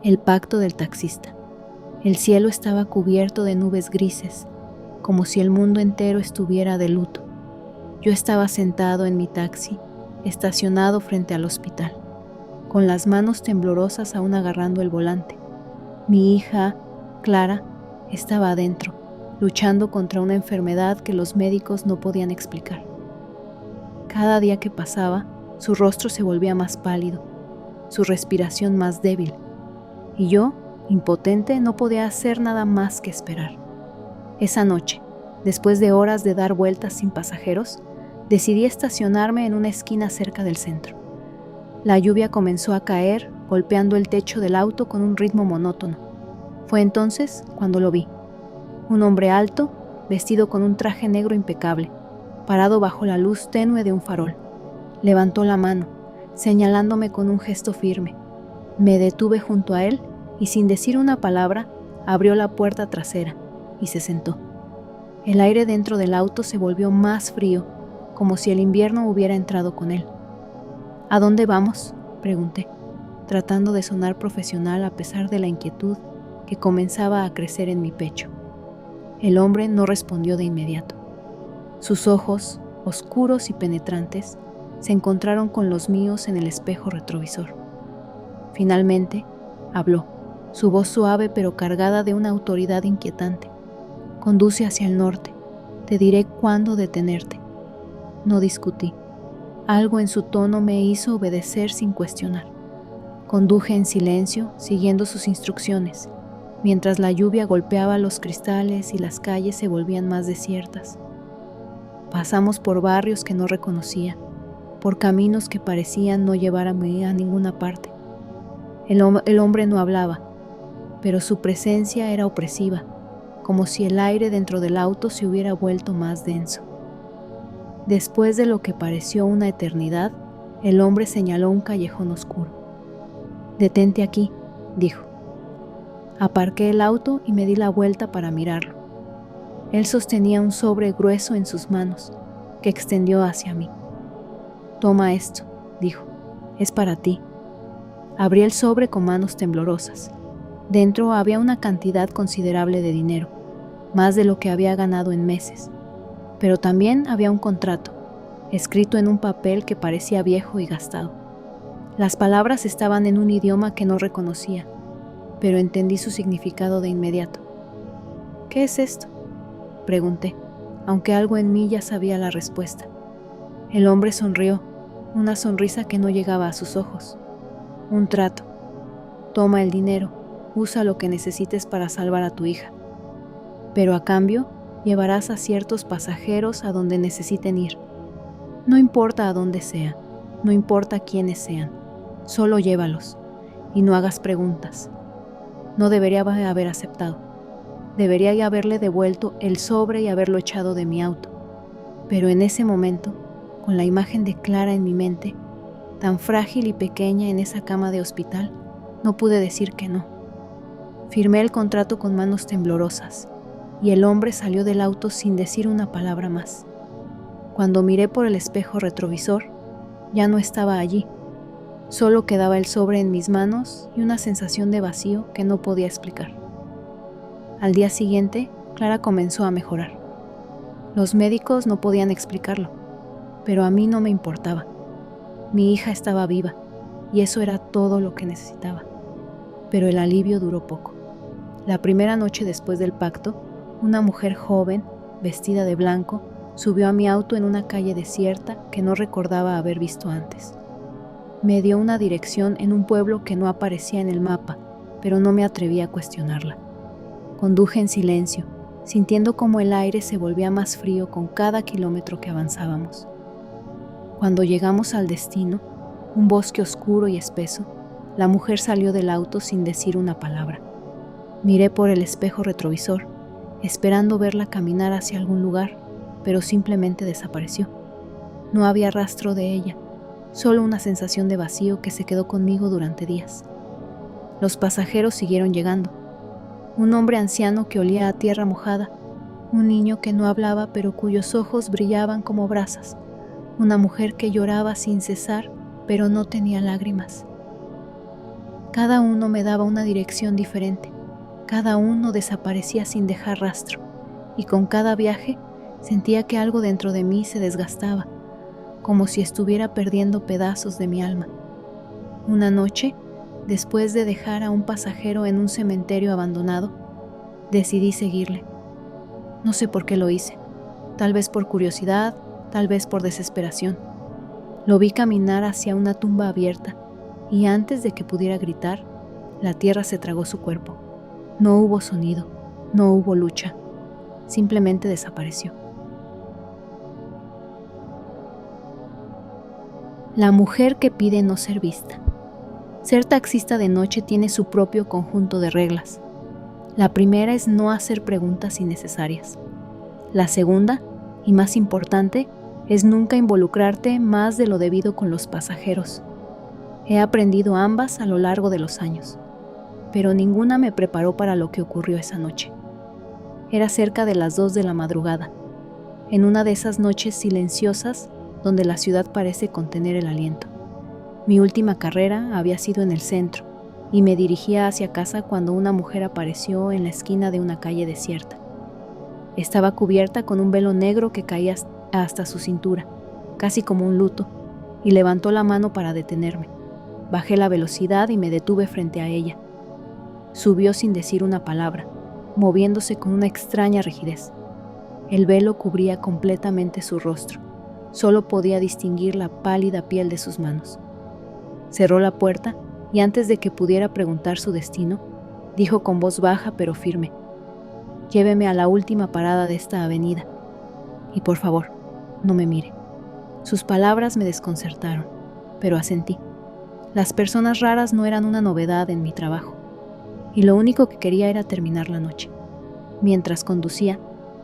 El pacto del taxista. El cielo estaba cubierto de nubes grises, como si el mundo entero estuviera de luto. Yo estaba sentado en mi taxi, estacionado frente al hospital, con las manos temblorosas aún agarrando el volante. Mi hija, Clara, estaba adentro, luchando contra una enfermedad que los médicos no podían explicar. Cada día que pasaba, su rostro se volvía más pálido, su respiración más débil, y yo, impotente, no podía hacer nada más que esperar. Esa noche, después de horas de dar vueltas sin pasajeros, decidí estacionarme en una esquina cerca del centro. La lluvia comenzó a caer, golpeando el techo del auto con un ritmo monótono. Fue entonces cuando lo vi. Un hombre alto, vestido con un traje negro impecable, parado bajo la luz tenue de un farol. Levantó la mano, señalándome con un gesto firme. Me detuve junto a él y sin decir una palabra, abrió la puerta trasera y se sentó. El aire dentro del auto se volvió más frío, como si el invierno hubiera entrado con él. ¿A dónde vamos?, pregunté, tratando de sonar profesional a pesar de la inquietud que comenzaba a crecer en mi pecho. El hombre no respondió de inmediato. Sus ojos, oscuros y penetrantes, se encontraron con los míos en el espejo retrovisor. Finalmente, habló, su voz suave pero cargada de una autoridad inquietante. Conduce hacia el norte. Te diré cuándo detenerte. No discutí. Algo en su tono me hizo obedecer sin cuestionar. Conduje en silencio, siguiendo sus instrucciones, mientras la lluvia golpeaba los cristales y las calles se volvían más desiertas. Pasamos por barrios que no reconocía, por caminos que parecían no llevar a ninguna parte. El hombre no hablaba, pero su presencia era opresiva, como si el aire dentro del auto se hubiera vuelto más denso. Después de lo que pareció una eternidad, el hombre señaló un callejón oscuro. «Detente aquí», dijo. Aparqué el auto y me di la vuelta para mirarlo. Él sostenía un sobre grueso en sus manos, que extendió hacia mí. «Toma esto», dijo, «es para ti». Abrí el sobre con manos temblorosas. Dentro había una cantidad considerable de dinero, más de lo que había ganado en meses. Pero también había un contrato, escrito en un papel que parecía viejo y gastado. Las palabras estaban en un idioma que no reconocía, pero entendí su significado de inmediato. «¿Qué es esto?», pregunté, aunque algo en mí ya sabía la respuesta. El hombre sonrió, una sonrisa que no llegaba a sus ojos. «Un trato. Toma el dinero, usa lo que necesites para salvar a tu hija. Pero a cambio, llevarás a ciertos pasajeros a donde necesiten ir. No importa a dónde sea, no importa quiénes sean, solo llévalos y no hagas preguntas». No debería haber aceptado. Debería haberle devuelto el sobre y haberlo echado de mi auto. Pero en ese momento, con la imagen de Clara en mi mente, tan frágil y pequeña en esa cama de hospital, no pude decir que no. Firmé el contrato con manos temblorosas, y el hombre salió del auto sin decir una palabra más. Cuando miré por el espejo retrovisor, ya no estaba allí. Solo quedaba el sobre en mis manos y una sensación de vacío que no podía explicar. Al día siguiente, Clara comenzó a mejorar. Los médicos no podían explicarlo, pero a mí no me importaba. Mi hija estaba viva, y eso era todo lo que necesitaba. Pero el alivio duró poco. La primera noche después del pacto, una mujer joven, vestida de blanco, subió a mi auto en una calle desierta que no recordaba haber visto antes. Me dio una dirección en un pueblo que no aparecía en el mapa, pero no me atreví a cuestionarla. Conduje en silencio, sintiendo cómo el aire se volvía más frío con cada kilómetro que avanzábamos. Cuando llegamos al destino, un bosque oscuro y espeso, la mujer salió del auto sin decir una palabra. Miré por el espejo retrovisor, esperando verla caminar hacia algún lugar, pero simplemente desapareció. No había rastro de ella, solo una sensación de vacío que se quedó conmigo durante días. Los pasajeros siguieron llegando. Un hombre anciano que olía a tierra mojada, un niño que no hablaba pero cuyos ojos brillaban como brasas, una mujer que lloraba sin cesar pero no tenía lágrimas. Cada uno me daba una dirección diferente, cada uno desaparecía sin dejar rastro, y con cada viaje sentía que algo dentro de mí se desgastaba, como si estuviera perdiendo pedazos de mi alma. Una noche, después de dejar a un pasajero en un cementerio abandonado, decidí seguirle. No sé por qué lo hice, tal vez por curiosidad, tal vez por desesperación. Lo vi caminar hacia una tumba abierta y antes de que pudiera gritar, la tierra se tragó su cuerpo. No hubo sonido, no hubo lucha, simplemente desapareció. La mujer que pide no ser vista. Ser taxista de noche tiene su propio conjunto de reglas. La primera es no hacer preguntas innecesarias. La segunda, y más importante, es nunca involucrarte más de lo debido con los pasajeros. He aprendido ambas a lo largo de los años, pero ninguna me preparó para lo que ocurrió esa noche. Era cerca de las 2 de la madrugada, en una de esas noches silenciosas donde la ciudad parece contener el aliento. Mi última carrera había sido en el centro y me dirigía hacia casa cuando una mujer apareció en la esquina de una calle desierta. Estaba cubierta con un velo negro que caía hasta su cintura, casi como un luto, y levantó la mano para detenerme. Bajé la velocidad y me detuve frente a ella. Subió sin decir una palabra, moviéndose con una extraña rigidez. El velo cubría completamente su rostro. Solo podía distinguir la pálida piel de sus manos. Cerró la puerta y antes de que pudiera preguntar su destino, dijo con voz baja pero firme: «Lléveme a la última parada de esta avenida. Y por favor, no me mire». Sus palabras me desconcertaron, pero asentí. Las personas raras no eran una novedad en mi trabajo, y lo único que quería era terminar la noche. Mientras conducía,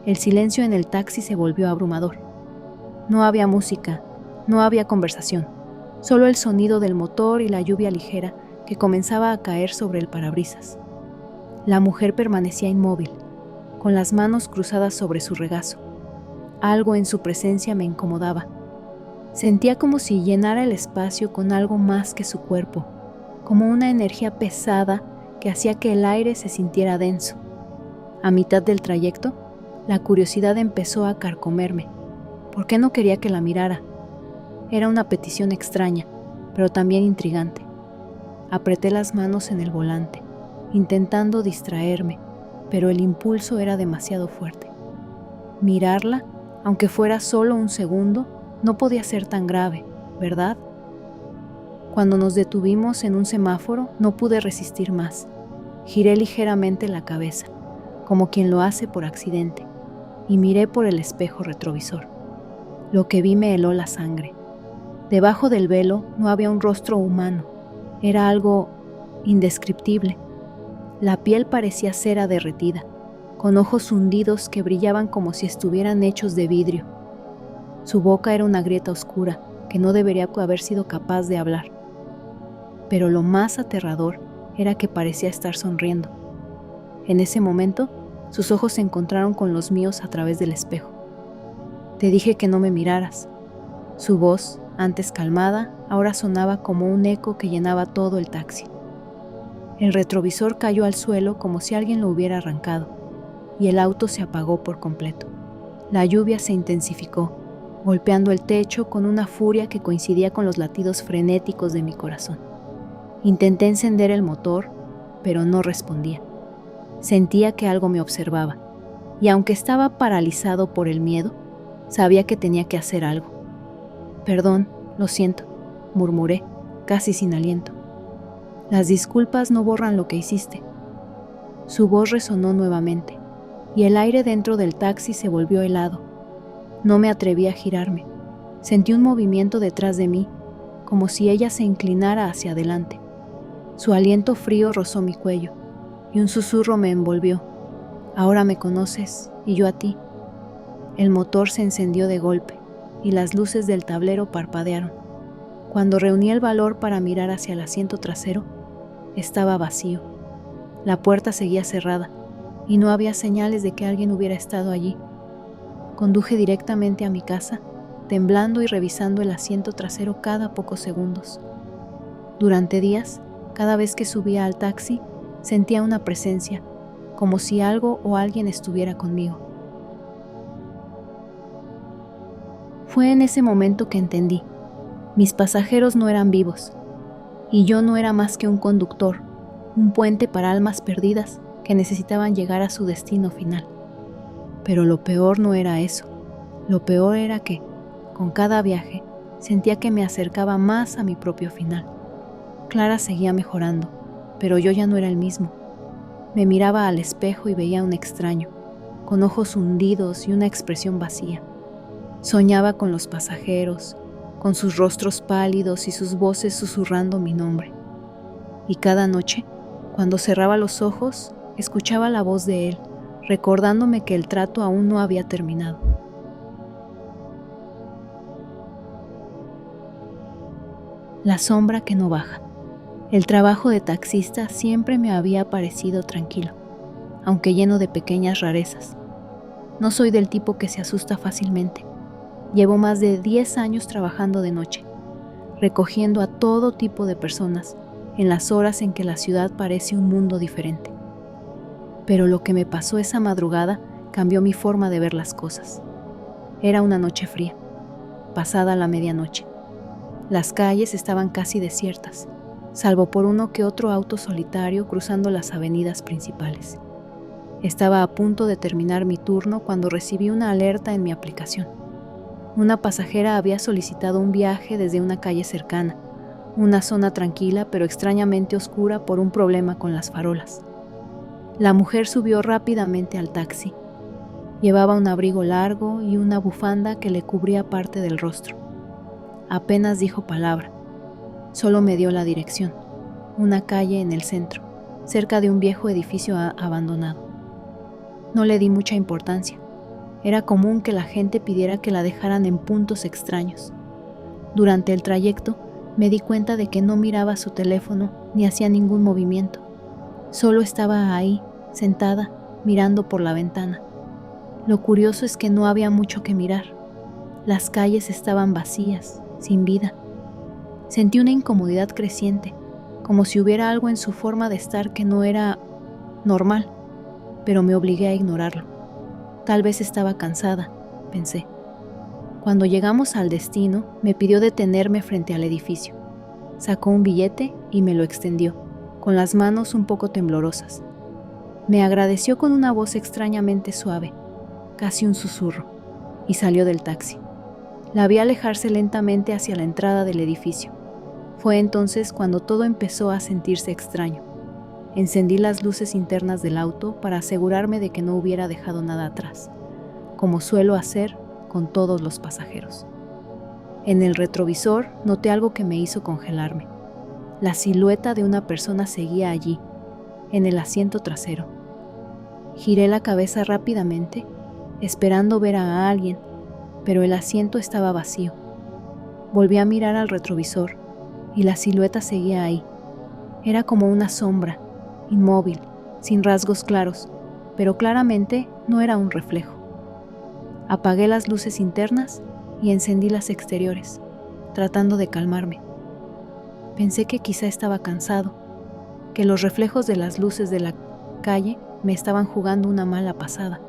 el silencio en el taxi se volvió abrumador. No había música, no había conversación, solo el sonido del motor y la lluvia ligera que comenzaba a caer sobre el parabrisas. La mujer permanecía inmóvil, con las manos cruzadas sobre su regazo. Algo en su presencia me incomodaba. Sentía como si llenara el espacio con algo más que su cuerpo, como una energía pesada que hacía que el aire se sintiera denso. A mitad del trayecto, la curiosidad empezó a carcomerme. ¿Por qué no quería que la mirara? Era una petición extraña, pero también intrigante. Apreté las manos en el volante, intentando distraerme, pero el impulso era demasiado fuerte. Mirarla, aunque fuera solo un segundo, no podía ser tan grave, ¿verdad? Cuando nos detuvimos en un semáforo, no pude resistir más. Giré ligeramente la cabeza, como quien lo hace por accidente, y miré por el espejo retrovisor. Lo que vi me heló la sangre. Debajo del velo no había un rostro humano, era algo indescriptible. La piel parecía cera derretida, con ojos hundidos que brillaban como si estuvieran hechos de vidrio. Su boca era una grieta oscura que no debería haber sido capaz de hablar. Pero lo más aterrador era que parecía estar sonriendo. En ese momento, sus ojos se encontraron con los míos a través del espejo. «Te dije que no me miraras». Su voz, antes calmada, ahora sonaba como un eco que llenaba todo el taxi. El retrovisor cayó al suelo como si alguien lo hubiera arrancado, y el auto se apagó por completo. La lluvia se intensificó, golpeando el techo con una furia que coincidía con los latidos frenéticos de mi corazón. Intenté encender el motor, pero no respondía. Sentía que algo me observaba, y aunque estaba paralizado por el miedo, sabía que tenía que hacer algo. «Perdón, lo siento», murmuré, casi sin aliento. «Las disculpas no borran lo que hiciste». Su voz resonó nuevamente, y el aire dentro del taxi se volvió helado. No me atreví a girarme. Sentí un movimiento detrás de mí, como si ella se inclinara hacia adelante. Su aliento frío rozó mi cuello, y un susurro me envolvió. «Ahora me conoces, y yo a ti». El motor se encendió de golpe, y las luces del tablero parpadearon. Cuando reuní el valor para mirar hacia el asiento trasero, estaba vacío. La puerta seguía cerrada, y no había señales de que alguien hubiera estado allí. Conduje directamente a mi casa, temblando y revisando el asiento trasero cada pocos segundos. Durante días, Cada vez que subía al taxi, sentía una presencia, como si algo o alguien estuviera conmigo. Fue en ese momento que entendí. Mis pasajeros no eran vivos, y yo no era más que un conductor, un puente para almas perdidas que necesitaban llegar a su destino final. Pero lo peor no era eso. Lo peor era que, con cada viaje, sentía que me acercaba más a mi propio final. Clara seguía mejorando, pero yo ya no era el mismo. Me miraba al espejo y veía a un extraño, con ojos hundidos y una expresión vacía. Soñaba con los pasajeros, con sus rostros pálidos y sus voces susurrando mi nombre. Y cada noche, cuando cerraba los ojos, escuchaba la voz de él, recordándome que el trato aún no había terminado. La sombra que no baja. El trabajo de taxista siempre me había parecido tranquilo, aunque lleno de pequeñas rarezas. No soy del tipo que se asusta fácilmente. Llevo más de 10 años trabajando de noche, recogiendo a todo tipo de personas en las horas en que la ciudad parece un mundo diferente. Pero lo que me pasó esa madrugada cambió mi forma de ver las cosas. Era una noche fría, pasada la medianoche. Las calles estaban casi desiertas, salvo por uno que otro auto solitario cruzando las avenidas principales. Estaba a punto de terminar mi turno cuando recibí una alerta en mi aplicación. Una pasajera había solicitado un viaje desde una calle cercana, una zona tranquila pero extrañamente oscura por un problema con las farolas. La mujer subió rápidamente al taxi. Llevaba un abrigo largo y una bufanda que le cubría parte del rostro. Apenas dijo palabra. Solo me dio la dirección, una calle en el centro, cerca de un viejo edificio abandonado. No le di mucha importancia. Era común que la gente pidiera que la dejaran en puntos extraños. Durante el trayecto, me di cuenta de que no miraba su teléfono ni hacía ningún movimiento. Solo estaba ahí, sentada, mirando por la ventana. Lo curioso es que no había mucho que mirar. Las calles estaban vacías, sin vida. Sentí una incomodidad creciente, como si hubiera algo en su forma de estar que no era normal, pero me obligué a ignorarlo. Tal vez estaba cansada, pensé. Cuando llegamos al destino, me pidió detenerme frente al edificio. Sacó un billete y me lo extendió, con las manos un poco temblorosas. Me agradeció con una voz extrañamente suave, casi un susurro, y salió del taxi. La vi alejarse lentamente hacia la entrada del edificio. Fue entonces cuando todo empezó a sentirse extraño. Encendí las luces internas del auto para asegurarme de que no hubiera dejado nada atrás, como suelo hacer con todos los pasajeros. En el retrovisor noté algo que me hizo congelarme. La silueta de una persona seguía allí, en el asiento trasero. Giré la cabeza rápidamente, esperando ver a alguien, pero el asiento estaba vacío. Volví a mirar al retrovisor y la silueta seguía ahí. Era como una sombra, inmóvil, sin rasgos claros, pero claramente no era un reflejo. Apagué las luces internas y encendí las exteriores, tratando de calmarme. Pensé que quizá estaba cansado, que los reflejos de las luces de la calle me estaban jugando una mala pasada.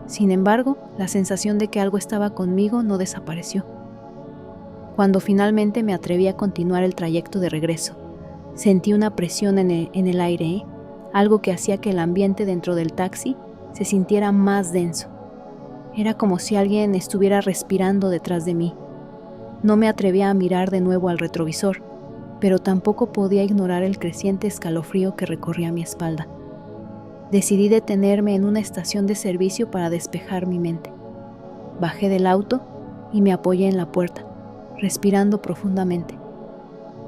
Sin embargo, la sensación de que algo estaba conmigo no desapareció. Cuando finalmente me atreví a continuar el trayecto de regreso, sentí una presión en el aire, algo que hacía que el ambiente dentro del taxi se sintiera más denso. Era como si alguien estuviera respirando detrás de mí. No me atrevía a mirar de nuevo al retrovisor, pero tampoco podía ignorar el creciente escalofrío que recorría mi espalda. Decidí detenerme en una estación de servicio para despejar mi mente. Bajé del auto y me apoyé en la puerta, respirando profundamente.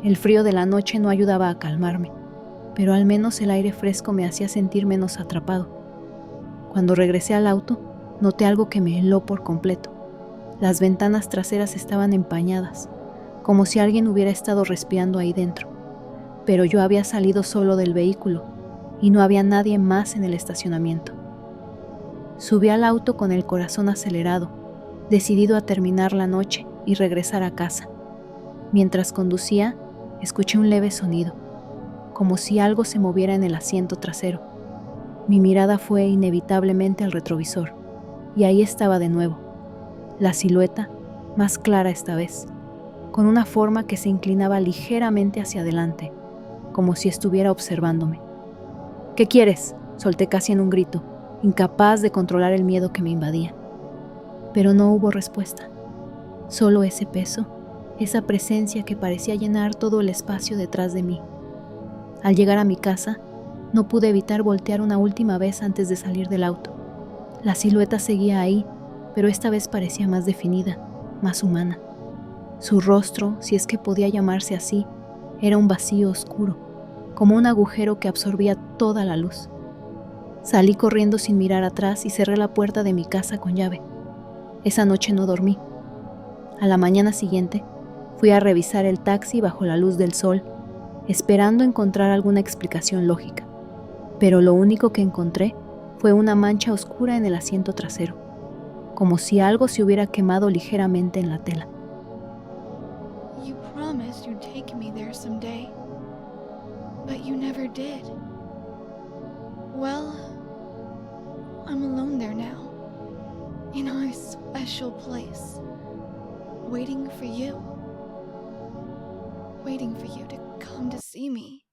El frío de la noche no ayudaba a calmarme, pero al menos el aire fresco me hacía sentir menos atrapado. Cuando regresé al auto, noté algo que me heló por completo. Las ventanas traseras estaban empañadas, como si alguien hubiera estado respirando ahí dentro. Pero yo había salido solo del vehículo y no había nadie más en el estacionamiento. Subí al auto con el corazón acelerado, decidido a terminar la noche y regresar a casa. Mientras conducía, escuché un leve sonido. como si algo se moviera en el asiento trasero. Mi mirada fue inevitablemente al retrovisor, y ahí estaba de nuevo, la silueta, más clara esta vez, con una forma que se inclinaba ligeramente hacia adelante, como si estuviera observándome. «¿Qué quieres?», solté casi en un grito, incapaz de controlar el miedo que me invadía. Pero no hubo respuesta, solo ese peso, esa presencia que parecía llenar todo el espacio detrás de mí. Al llegar a mi casa, no pude evitar voltear una última vez antes de salir del auto. La silueta seguía ahí, pero esta vez parecía más definida, más humana. Su rostro, si es que podía llamarse así, era un vacío oscuro, como un agujero que absorbía toda la luz. Salí corriendo sin mirar atrás y cerré la puerta de mi casa con llave. Esa noche no dormí. A la mañana siguiente, fui a revisar el taxi bajo la luz del sol, esperando encontrar alguna explicación lógica. Pero lo único que encontré fue una mancha oscura en el asiento trasero, como si algo se hubiera quemado ligeramente en la tela. You promised you'd take me there someday, but you never did. Well, I'm alone there now, in our special place, waiting for you to come to see me.